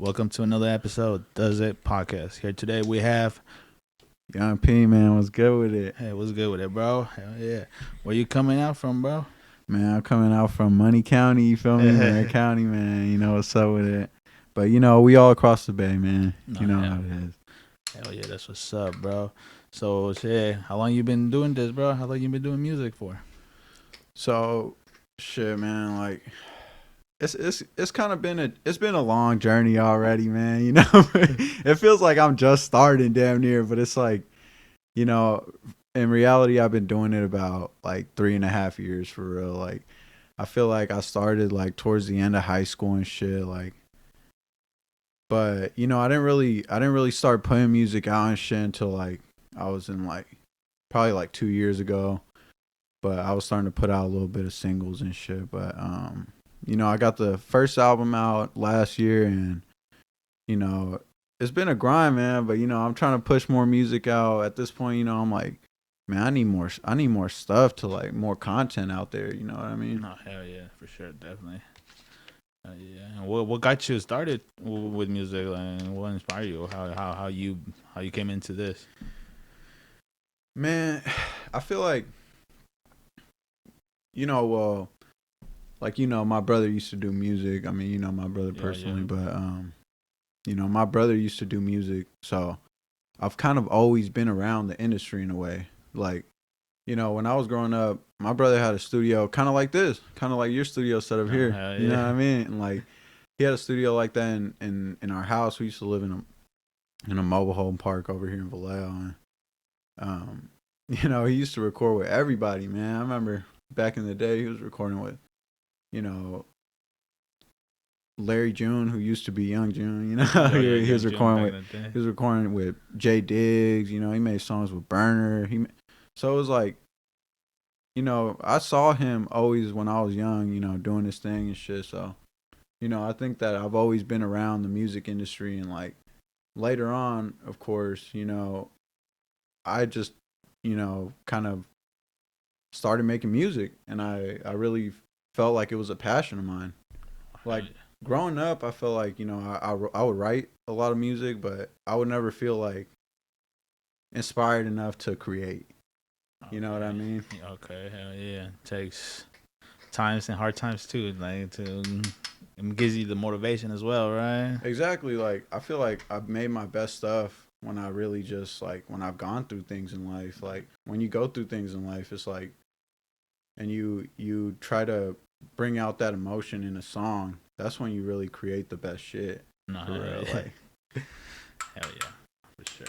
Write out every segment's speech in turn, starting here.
Welcome to another episode, Does It Podcast. Here today we have, Young P, man, what's good with it? hey, what's good with it, bro? Hell yeah. Where you coming out from, bro? Man, I'm coming out from Money County, you feel me? Marin County, man. You know what's up with it. But, we all across the bay, man. No, You know hell, how it is. hell yeah, that's what's up, bro. So, shit, how long you been doing this, bro? How long you been doing music for? So, shit, man, like, it's kind of been a long journey already, man. You know, it feels like I'm just starting damn near, but it's like, you know, in reality, I've been doing it about like 3.5 years for real. Like, I feel like I started like towards the end of high school and shit, like. But I didn't really start putting music out and shit until like I was in like probably like 2 years ago. But I was starting to put out a little bit of singles and shit. But I got the first album out last year, and you know, it's been a grind, man. But I'm trying to push more music out. At this point, I'm like, man, I need more stuff to like more content out there. You know what I mean? No, hell yeah, for sure, definitely. Yeah. And what got you started with music? Like, what inspired you? How you came into this? Man, I feel like well, like my brother used to do music. I mean, my brother Yeah, personally, yeah. but my brother used to do music, so I've kind of always been around the industry in a way. Like, when I was growing up, my brother had a studio kind of like this, kind of like your studio setup Oh, here. hell You know yeah. what I mean? And like, he had a studio like that in our house. We used to live in a mobile home park over here in Vallejo, and um, he used to record with everybody, man. I remember back in the day, he was recording with you know Larry June, who used to be Young June. Oh yeah, he was Young June recording back with in the day. he was recording with Jay Diggs. He made songs with Burner. So it was like, I saw him always when I was young, doing this thing and shit. So I think that I've always been around the music industry, and like later on, of course, I just kind of started making music, and I really felt like it was a passion of mine. Hell Like yeah. growing up, I felt like I would write a lot of music, but I would never feel like inspired enough to create. You know what I Okay. mean? Okay. Hell yeah. Takes times and hard times too, like to it gives you the motivation as well, right? Exactly. Like I feel like I've made my best stuff when I really just like when I've gone through things in life. Like when you go through things in life, it's like and you try to bring out that emotion in a song. That's when you really create the best shit No, for hell real. yeah. Like Hell yeah, for sure.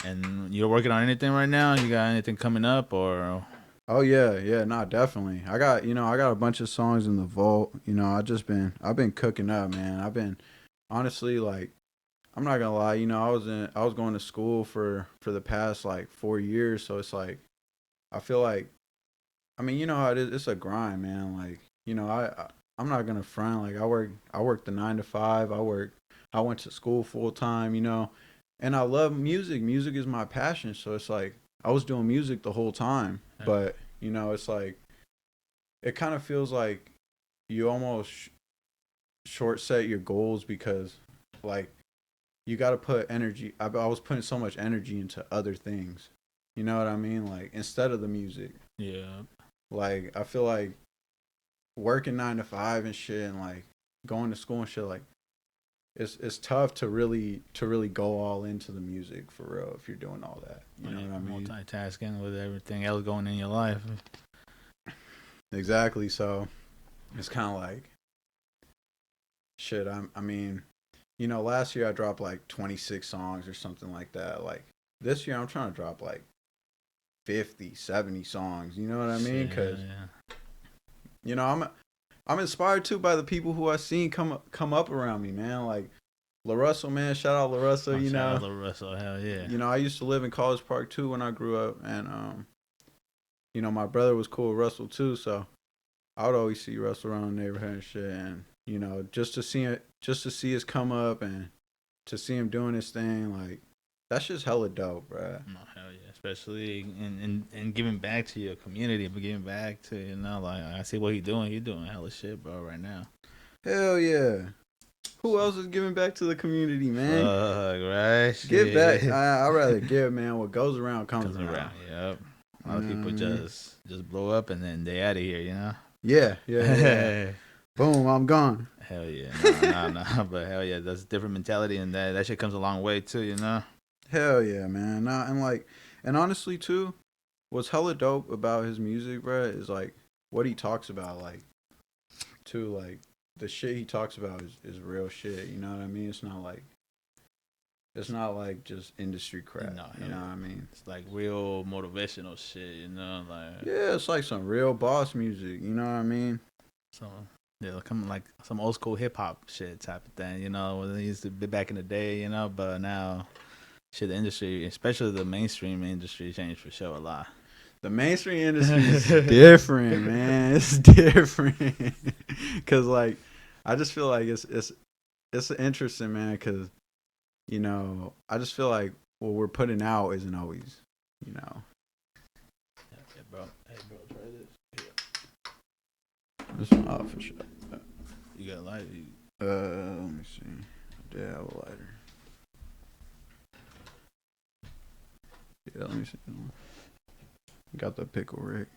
And you're working on anything right now? You got anything coming up or? oh yeah, yeah, no, definitely. I got a bunch of songs in the vault. I've been cooking up, man. I've been honestly like I'm not gonna lie. I was going to school for the past like 4 years, so it's like I feel like I mean how it is. It's a grind, man. Like I'm not gonna front. Like I work the 9 to 5. I went to school full time. And I love music. Music is my passion. So it's like I was doing music the whole time, but it's like it kind of feels like you almost short set your goals because like you got to put energy. I was putting so much energy into other things. You know what I mean? Like instead of the music. Yeah. Like I feel like working 9 to 5 and shit, and like going to school and shit. Like it's tough to really go all into the music for real if you're doing all that. You know what I mean? Multitasking with everything else going in your life. Exactly. So it's kind of like shit. I mean, last year I dropped like 26 songs or something like that. Like this year I'm trying to drop like 50, 70 songs. You know what I mean? Shit, hell Because yeah. I'm inspired too by the people who I've seen come up around me, man. Like LaRussell, man. Shout out LaRussell. Oh, shout out to Russell. Hell yeah. I used to live in College Park too when I grew up, and my brother was cool with Russell too, so I would always see Russell around the neighborhood and shit, and just to see his come up and to see him doing his thing, like that's just hella dope, bruh. No, hell yeah. Especially in giving back to your community, but giving back to like I see what he's doing. He's doing hella shit, bro, right now. Hell yeah. Who else is giving back to the community, man? Right? Give back. I'd rather give, man. What goes around comes around. Yep. A lot of people just blow up and then they out of here, you know? Yeah. Boom, I'm gone. Hell yeah. Nah. But hell yeah, that's a different mentality, and that shit comes a long way too, you know? Hell yeah, man. Nah, and honestly too, what's hella dope about his music, bro, is like what he talks about, like, too, like the shit he talks about is real shit. You know what I mean? It's not like just industry crap. No, you know what I mean? It's like real motivational shit, you know? Like, yeah, it's like some real boss music. You know what I mean? So yeah, come like some old school hip hop shit type of thing, you know? When it used to be back in the day, you know, but now. Shit, the industry, especially the mainstream industry, changed for sure a lot. The mainstream industry is different, man. It's different. Cause like, I just feel like it's interesting, man. Cause you know, I just feel like what we're putting out isn't always, you know. Yeah, bro. Hey, bro, try this. This one off for sure. You got a lighter? Let me see. I did have a lighter. Yeah, let me see. Got the pickle rig.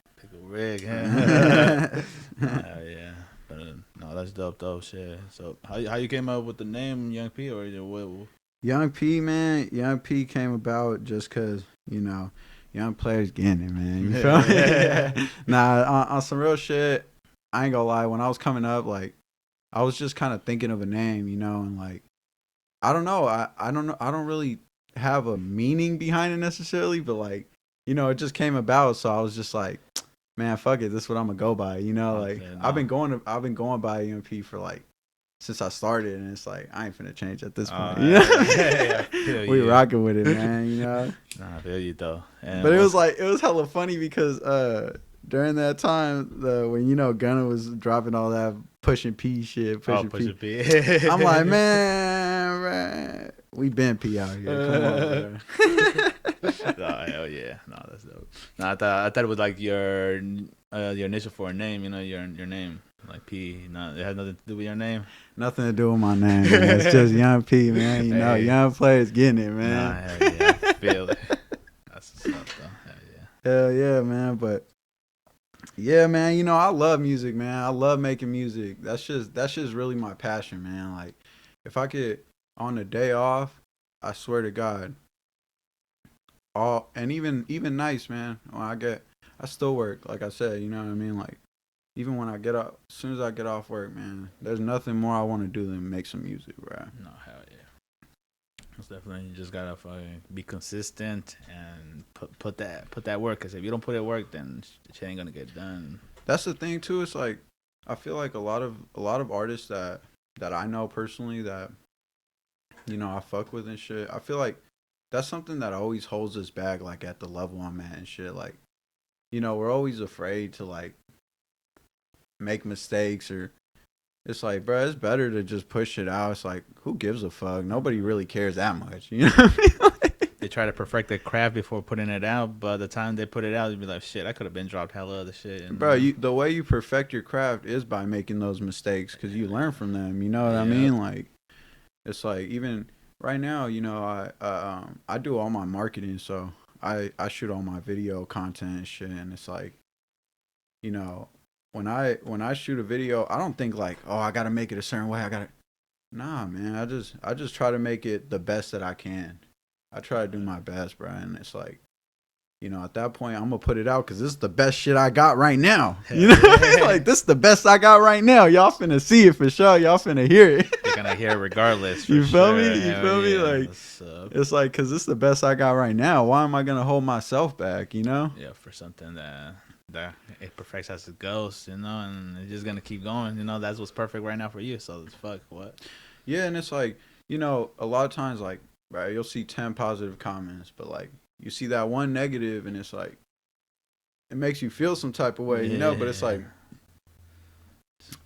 Yeah. Yeah. But no, that's dope shit. So how you came up with the name Young P, or what? Young P, man. Young P came about just cause, you know, young players getting it, man. You feel me? Nah, on some real shit, I ain't gonna lie. When I was coming up, like, I was just kind of thinking of a name, you know, and like, I don't know. I don't know. I don't really have a meaning behind it necessarily, but like, you know, it just came about. So I was just like, man, fuck it. This is what I'm gonna go by. You know, like I've been going by EMP for like since I started, and it's like I ain't finna change at this point. You know? We rocking with it, man. You know. Nah, I feel you though. And but it was hella funny because during that time, when, you know, Gunna was dropping all that pushing P shit, pushing P. I'm like, man, we been P out here. Come on, bro. No, hell yeah. No, that's dope. No, I thought it was like your initial for a name, you know, your name. Like P. No, it has nothing to do with your name. Nothing to do with my name, man. It's just Young P, man. You know, young players getting it, man. Nah, hell yeah. I feel it. That's what's up, though. Hell yeah, man. But yeah, man, you know, I love music, man. I love making music. That's just really my passion, man. Like, if I could, on a day off, I swear to God, and even nights, man. When I still work, like I said, you know what I mean? Like, even when I get up, as soon as I get off work, man, there's nothing more I want to do than make some music, bro. No, hell yeah. It's definitely, you just gotta fucking be consistent and put that work. Cause if you don't put it work, then shit ain't gonna get done. That's the thing too. It's like, I feel like a lot of artists that I know personally that, you know, I fuck with and shit. I feel like that's something that always holds us back, like at the level I'm at and shit. Like, you know, we're always afraid to like make mistakes, or it's like, bro, it's better to just push it out. It's like, who gives a fuck? Nobody really cares that much, you know what I mean? They try to perfect their craft before putting it out, but the time they put it out, you'd be like, shit, I could have been dropped hella other shit. And, bro, the way you perfect your craft is by making those mistakes, because you learn from them, you know what I mean? Like, it's like, even right now, you know, I do all my marketing, so I shoot all my video content and shit, and it's like, you know, when I shoot a video, I don't think like, oh, I gotta make it a certain way. Nah, man. I just try to make it the best that I can. I try to do my best, bro. And it's like, you know, at that point, I'm gonna put it out because this is the best shit I got right now. You know, like, this is the best I got right now. Y'all finna see it for sure. Y'all finna hear it. You're gonna hear it regardless. You feel me? You Hell feel me? yeah. Like, it's like, because this is the best I got right now. Why am I gonna hold myself back? You know? Yeah, for something that it perfects as it goes, you know, and it's just gonna keep going. You know, that's what's perfect right now for you. So it's fuck what? Yeah, and it's like, you know, a lot of times, like, right, you'll see 10 positive comments, but like, you see that one negative, and it's like, it makes you feel some type of way, you know. But it's like,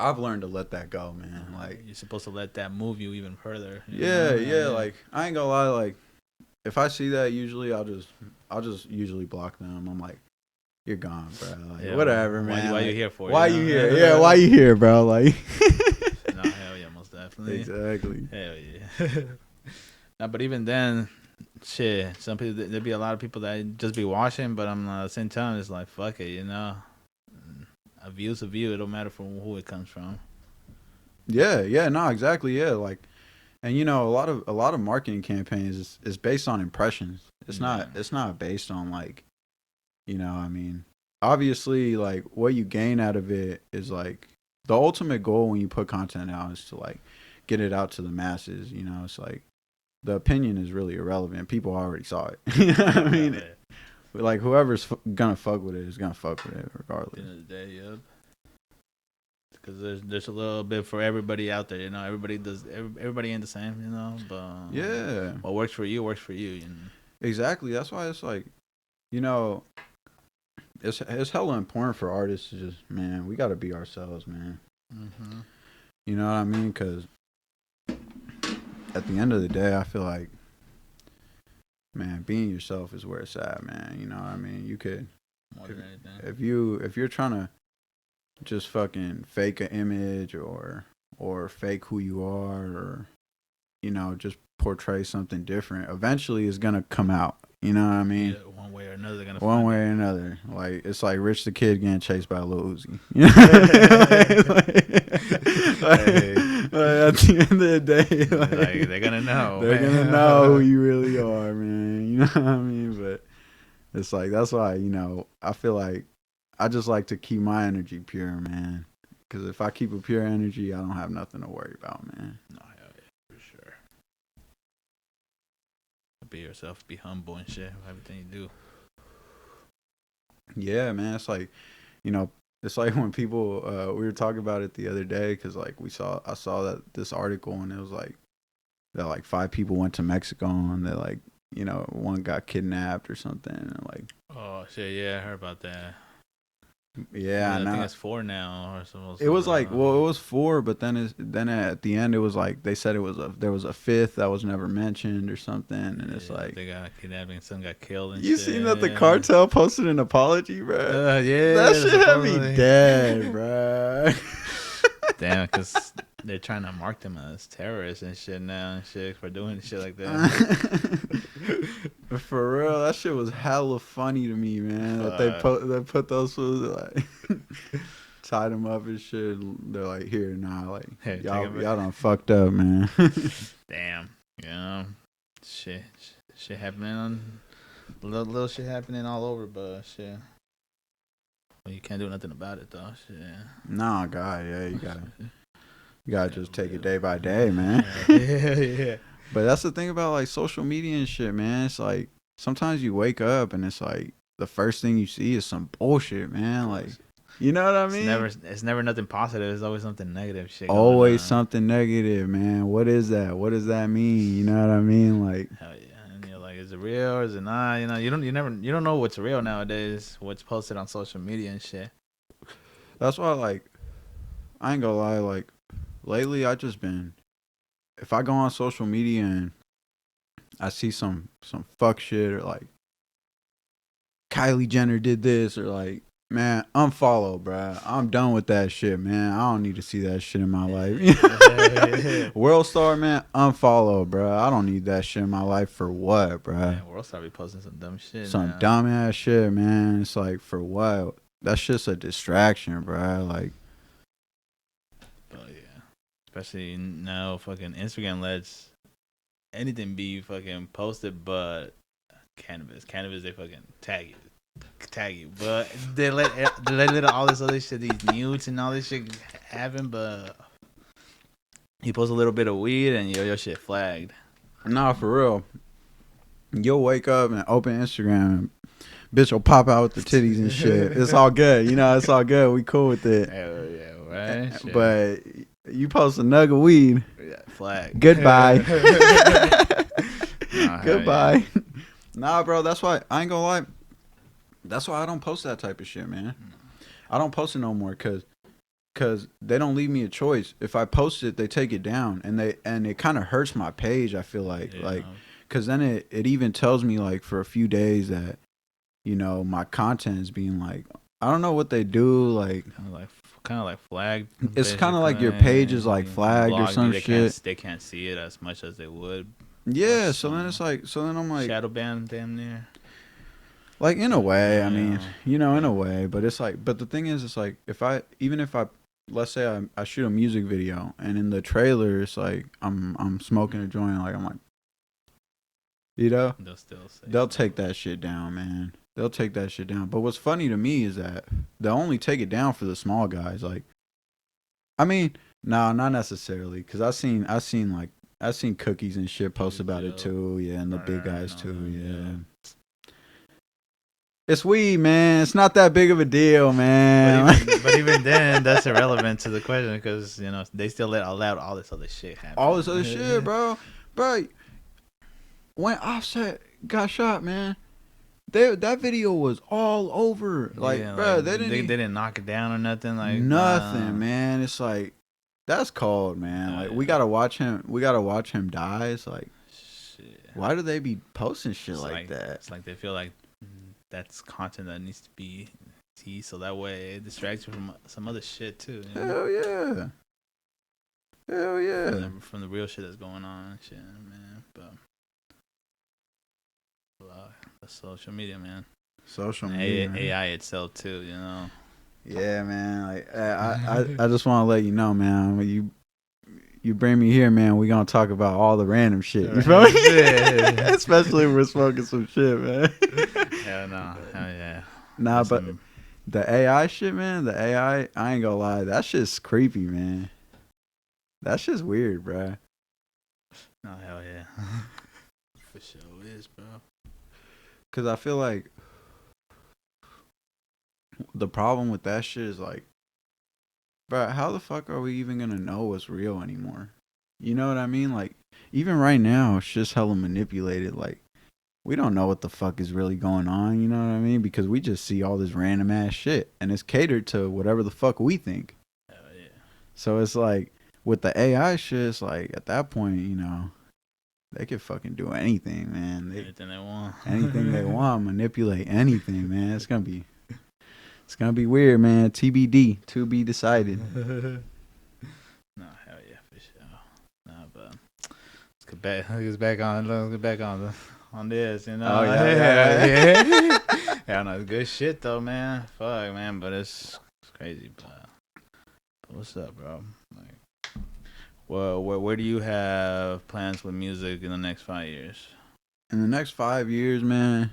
I've learned to let that go, man. Like, you're supposed to let that move you even further. Yeah. Like, I ain't gonna lie. Like, if I see that, usually I'll just usually block them. I'm like, you're gone, bro. Like, whatever, man. Why you here for? Why you here? Yeah, why you here, bro? Like, no, hell yeah, most definitely. definitely. Exactly. Hell yeah. Nah, but even then, shit, some people, there'd be a lot of people that just be watching, but I'm at the same time, it's like, fuck it, you know? A view's a view. It don't matter from who it comes from. Yeah, no, exactly, yeah. Like, and you know, a lot of marketing campaigns is based on impressions. It's not based on like, you know, I mean, obviously, like what you gain out of it is like the ultimate goal when you put content out is to like get it out to the masses. You know, it's like the opinion is really irrelevant. People already saw it. You know what I mean? Like whoever's gonna fuck with it is gonna fuck with it regardless. At the end of the day, yep. Because there's a little bit for everybody out there, you know. Everybody ain't the same, you know. But Yeah, what works for you works for you. You know? exactly. That's why it's like, you know, it's hella important for artists to just, man, we gotta be ourselves, man. Mm-hmm. You know what I mean? Because at the end of the day, I feel like, man, being yourself is where it's at, man. You know what I mean? You could, More than anything. if you're trying to just fucking fake an image or fake who you are, or you know, just portray something different, eventually it's gonna come out. You know what I mean? Yeah, one way or another, they're gonna. One way or another. Like it's like Rich the Kid getting chased by Lil Uzi. You know? At the end of the day, like they're gonna know. They're gonna know who you really are, man. You know what I mean? But it's like that's why, you know, I feel like I just like to keep my energy pure, man. Because if I keep a pure energy, I don't have nothing to worry about, man. No, hell yeah, for sure. Be yourself, be humble and shit. Everything you do. Yeah, man. It's like, you know, it's like when people we were talking about it the other day because like I saw that this article and it was like that like 5 people went to Mexico and they like, you know, one got kidnapped or something and like. Oh shit! Yeah, I heard about that. Yeah, I think it's 4 now or something. It was like, well, it was 4, but then at the end it was like they said there was a 5th that was never mentioned or soming, and it's like they got kidnapped and some got killed. And you shit. Seen that the cartel posted an apology, bro? Yeah, that shit had me dead, bro. Damn, because they're trying to mark them as terrorists and shit now and shit for doing shit like that. For real, that shit was hella funny to me, man. That they put those fools like tied them up and shit. They're like, here now, like hey, y'all done fucked up, man. Damn, you know, shit happening on little shit happening all over, but shit. Well, you can't do nothing about it though. Shit. Nah, God, yeah, you gotta just take it day by day, man. Yeah. But that's the thing about like social media and shit, man. It's like sometimes you wake up and it's like the first thing you see is some bullshit, man. Like, you know what I mean? It's never nothing positive. It's always something negative shit. Always something negative, man. What is that? What does that mean? You know what I mean? Like, hell yeah. And you're like, is it real or is it not? You know, you don't know what's real nowadays. What's posted on social media and shit. That's why, like, I ain't gonna lie. Like, lately I just been. If I go on social media and I see some fuck shit or like Kylie Jenner did this or like, man, unfollow, bro. I'm done with that shit, man. I don't need to see that shit in my life. World Star, man, unfollow, bro. I don't need that shit in my life for what, bro? Man, World Star be posting some dumb shit. Some dumb ass shit, man. It's like for what? That's just a distraction, bro. Like. Especially now, fucking Instagram lets anything be fucking posted, but cannabis, they fucking tag you. But they let all this other shit, these nudes and all this shit happen. But you post a little bit of weed and your shit flagged. Nah, for real. You'll wake up and open Instagram. Bitch will pop out with the titties and shit. It's all good, you know. It's all good. We cool with it. Hell yeah, right. Shit. But. You post a nug of weed. Yeah, flag. Goodbye. Goodbye. Yeah. Nah, bro, that's why I ain't gonna lie. That's why I don't post that type of shit, man. I don't post it no more cause they don't leave me a choice. If I post it, they take it down and it kind of hurts my page, I feel like. Yeah. Like cause then it even tells me like for a few days that, you know, my content is being like, I don't know what they do, like kind of like flagged. It's kind of like your page is like flagged or some shit. They can't see it as much as they would. Yeah, so then it's like, so then I'm like, shadow ban, damn near. Like in a way, Yeah. I mean, in a way, but it's like, but the thing is, it's like if I let's say I shoot a music video and in the trailer it's like I'm smoking a joint, like I'm like, they'll take that shit down, man. They'll take that shit down. But what's funny to me is that they'll only take it down for the small guys. Like, I mean, no, not necessarily, because I seen cookies and shit post about it too, yeah, and the big guys too, yeah. It's weed, man. It's not that big of a deal, man. But even then, that's irrelevant to the question because they still allowed all this other shit happen. All this other shit, bro. When Offset got shot, man, that video was all over. Like, bro, like, they didn't knock it down or nothing. Like nothing, man. It's like that's cold, man. Like we gotta watch him. We gotta watch him die. It's like, shit. Why do they be posting shit like that? It's like they feel like that's content that needs to be teased, so that way it distracts you from some other shit too. Hell yeah. From the real shit that's going on and shit, man. But the social media, man. Social media, AI itself too, Yeah, man. Like I just want to let you know, man. When you bring me here, man, we gonna talk about all the random shit. You feel me? Especially if we're smoking some shit, man. Hell no. Hell yeah. Nah, but the AI shit, man. The AI, I ain't gonna lie, that shit's creepy, man. That shit's weird, bro. No, hell yeah. For sure is, bro. Cause I feel like the problem with that shit is like, bro, how the fuck are we even gonna know what's real anymore? You know what I mean? Like, even right now, it's just hella manipulated. Like, we don't know what the fuck is really going on, you know what I mean? Because we just see all this random ass shit. And it's catered to whatever the fuck we think. Hell yeah. So it's like, with the AI shit, it's like, at that point, they could fucking do anything, man. Anything they want. Anything they want, manipulate anything, man. It's gonna be weird, man. TBD, to be decided. No, hell yeah, for sure. No, but let's get back on this, Oh yeah. Yeah, no, it's good shit though, man. Fuck, man, but it's crazy. But what's up, bro? Like, well, where do you have plans with music in the next 5 years? In the next 5 years, man,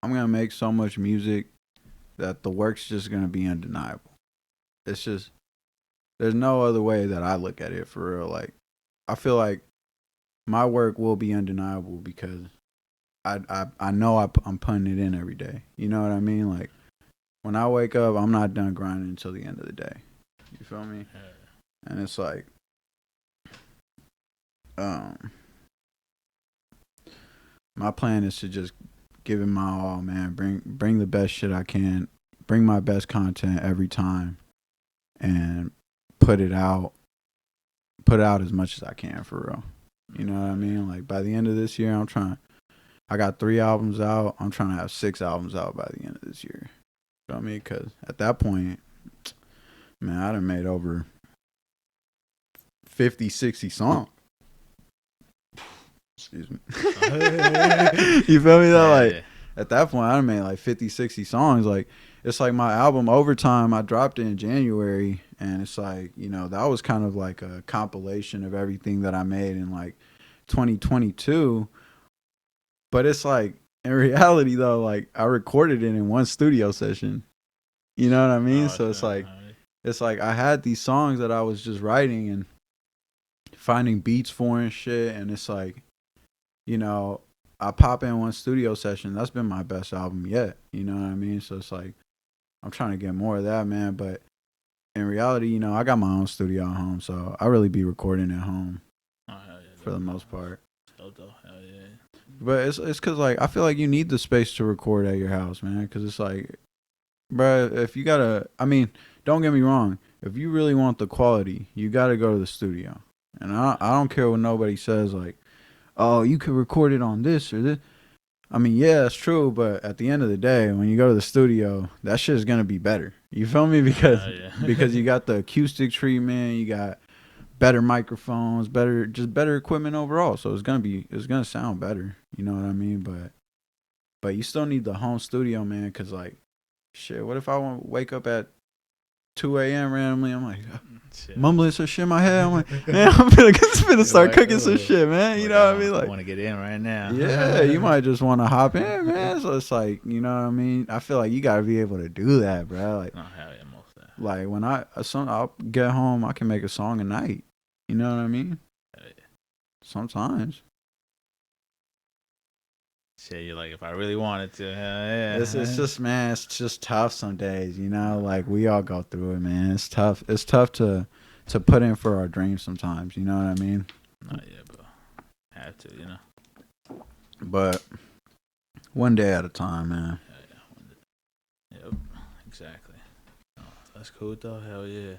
I'm gonna make so much music that the work's just gonna be undeniable. It's just, there's no other way that I look at it, for real. Like, I feel like my work will be undeniable because I know I'm putting it in every day. You know what I mean? Like, when I wake up, I'm not done grinding until the end of the day. You feel me? Yeah. And it's like, my plan is to just give it my all, man. Bring the best shit I can. Bring my best content every time, and put it out as much as I can, for real. You know what I mean? Like, by the end of this year, I got 3 albums out. I'm trying to have 6 albums out by the end of this year. You know what I mean? Because at that point, man, I done made over 50, 60 songs. Excuse me. You feel me though? Like, at that point, I done made like 50, 60 songs. Like, it's like my album Overtime, I dropped it in January, and it's like, that was kind of like a compilation of everything that I made in like 2022. But it's like, in reality though, like, I recorded it in one studio session. You know what I mean? So it's like I had these songs that I was just writing and finding beats for and shit, and it's like, I pop in one studio session. That's been my best album yet. You know what I mean? So it's like, I'm trying to get more of that, man. But in reality, I got my own studio at home, so I really be recording at home for the most part. Hell yeah. But it's because, like, I feel like you need the space to record at your house, man. Because it's like, bro, if you gotta, I mean, don't get me wrong. If you really want the quality, you gotta go to the studio. And I don't care what nobody says, like, oh, you could record it on this or this. I mean, yeah, it's true, but at the end of the day, when you go to the studio, that shit is gonna be better. You feel me? Because Yeah. because you got the acoustic treatment, you got better microphones, better equipment overall. So it's gonna sound better. You know what I mean? But you still need the home studio, man. Cause like, shit, what if I want to wake up at 2 a.m. randomly? I'm like, Shit. mumbling some shit in my head. I'm like, man, I'm finna start like, cooking some shit, man. You know what I mean? I Like, want to get in right now. yeah, you might just want to hop in, man. So it's like, you know what I mean? I feel like you gotta be able to do that, bro. Like, No, hell yeah, most of that. like when I'll get home, I can make a song a night. You know what I mean? Hell yeah. Sometimes. Shit, you're like, if I really wanted to, hell yeah. It's just, man, it's just tough some days, you know? Like, we all go through it, man. It's tough. It's tough to put in for our dreams sometimes, you know what I mean? No, yeah, bro. Have to, you know. But one day at a time, man. Hell yeah. Yep, exactly. Oh, that's cool, though. Hell yeah.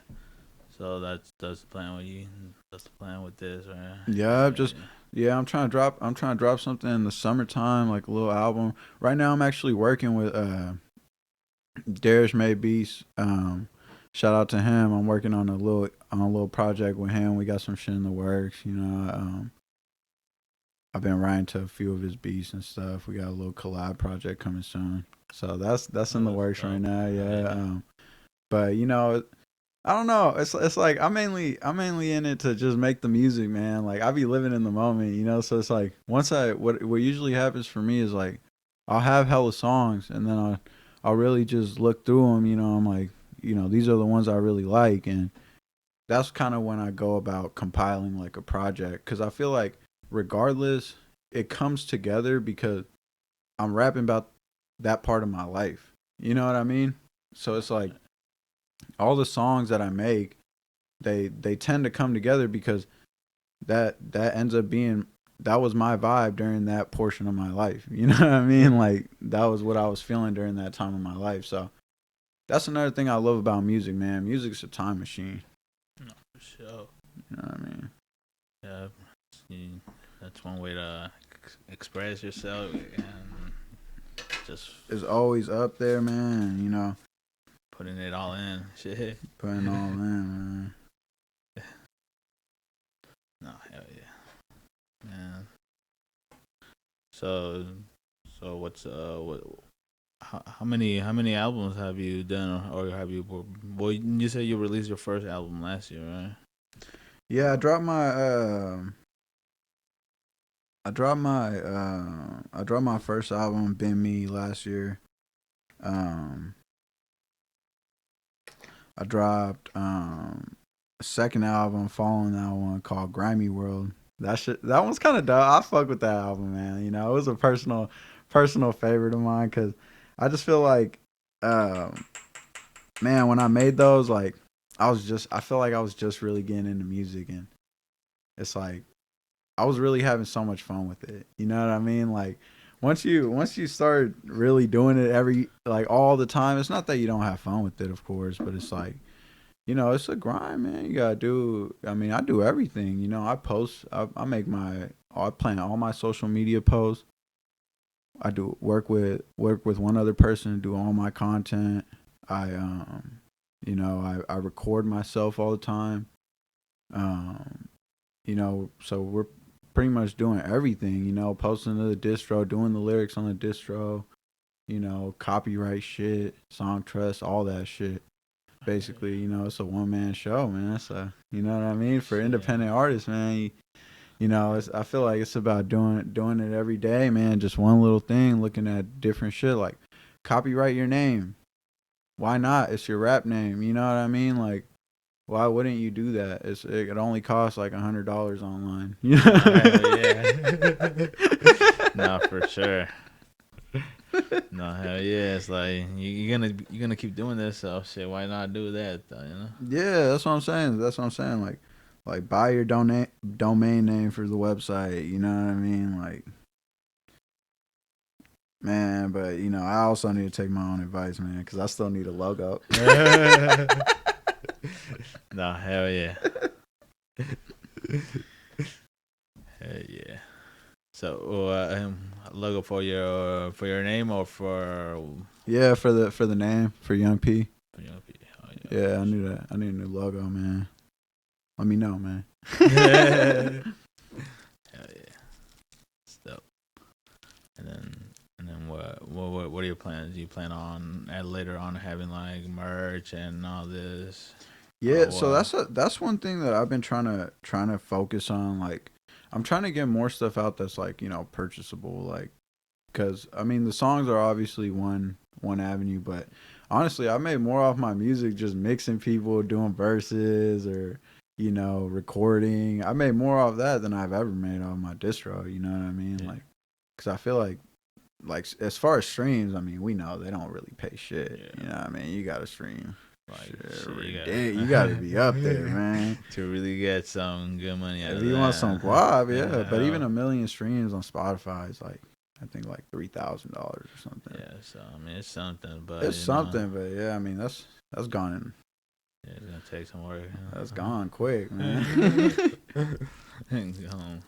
So that's the plan with you. That's the plan with this, right? Yeah, I'm trying to drop something in the summertime, like a little album. Right now I'm actually working with Darius May Beast. Shout out to him. I'm working on a little project with him. We got some shit in the works, you know. I've been writing to a few of his beats and stuff. We got a little collab project coming soon. So that's in the works right now, yeah. But you know, I don't know. It's like I'm mainly in it to just make the music, man. Like I be living in the moment, you know. So it's like what usually happens for me is like I'll have hella songs and then I'll really just look through them. You know, I'm like, you know, these are the ones I really like, and that's kind of when I go about compiling like a project because I feel like regardless, it comes together because I'm rapping about that part of my life. You know what I mean? So it's like all the songs that I make, they tend to come together because that ends up being that was my vibe during that portion of my life. You know what I mean? Like that was what I was feeling during that time of my life. So that's another thing I love about music, man. Music's a time machine. No, for sure. You know what I mean? Yeah, that's one way to express yourself and just it's always up there, man. You know, putting it all in. Shit. putting all in, man. No, hell yeah, man. So what's how many albums have you done or have you? Well, you said you released your first album last year, right? Yeah, I dropped my first album, Been Me, last year. I dropped a second album following that one called Grimy World. That one's kind of dope. I fuck with that album, man. You know, it was a personal favorite of mine because I just feel like, man, when I made those, like, I feel like I was just really getting into music, and it's like I was really having so much fun with it. You know what I mean? Like once you start really doing it all the time, it's not that you don't have fun with it, of course, but it's like, you know, it's a grind, man. You gotta do. I mean, I do everything. You know, I post. I plan all my social media posts. I do work with one other person to do all my content. You know, I record myself all the time. You know, so we're pretty much doing everything. You know, posting to the distro, doing the lyrics on the distro. You know, copyright shit, song trust, all that shit. Basically, you know, it's a one man show, man. You know what I mean? For independent artists, man, you know, I feel like it's about doing it every day, man. Just one little thing, looking at different shit, like copyright your name. Why not? It's your rap name. You know what I mean? Like, why wouldn't you do that? It only costs like $100 online. You know? Yeah. No, for sure. No, hell yeah. It's like you're gonna keep doing this, so shit. Why not do that though? You know? Yeah, that's what I'm saying. Like buy your domain name for the website. You know what I mean? Like, man, but you know, I also need to take my own advice, man, because I still need a logo. No, hell yeah. Hell yeah. So, logo for your name or for Yeah, for the name for Young P. for your P? Oh, Yeah, I knew that. I need a new logo, man. Let me know, man. Hell yeah. So, and then what are your plans? Do you plan on later on having like merch and all this? Yeah, Oh, so that's one thing that I've been trying to focus on. Like, I'm trying to get more stuff out that's like, you know, purchasable. Like, because I mean, the songs are obviously one avenue, but honestly, I made more off my music just mixing people, doing verses, or you know, recording. I made more off that than I've ever made off my distro. You know what I mean? Yeah. Like, because I feel like as far as streams, I mean, we know they don't really pay shit. Yeah. You know what I mean? You gotta stream. Like, You gotta be up there, man. To really get some good money out If of you that. want some guap, yeah. But even Yeah. 1 million streams on Spotify is like, I think like $3,000 or something. Yeah, so I mean it's something, but It's something, but yeah, I mean that's gone. Yeah, it's gonna take some work. That's gone quick, man. Gone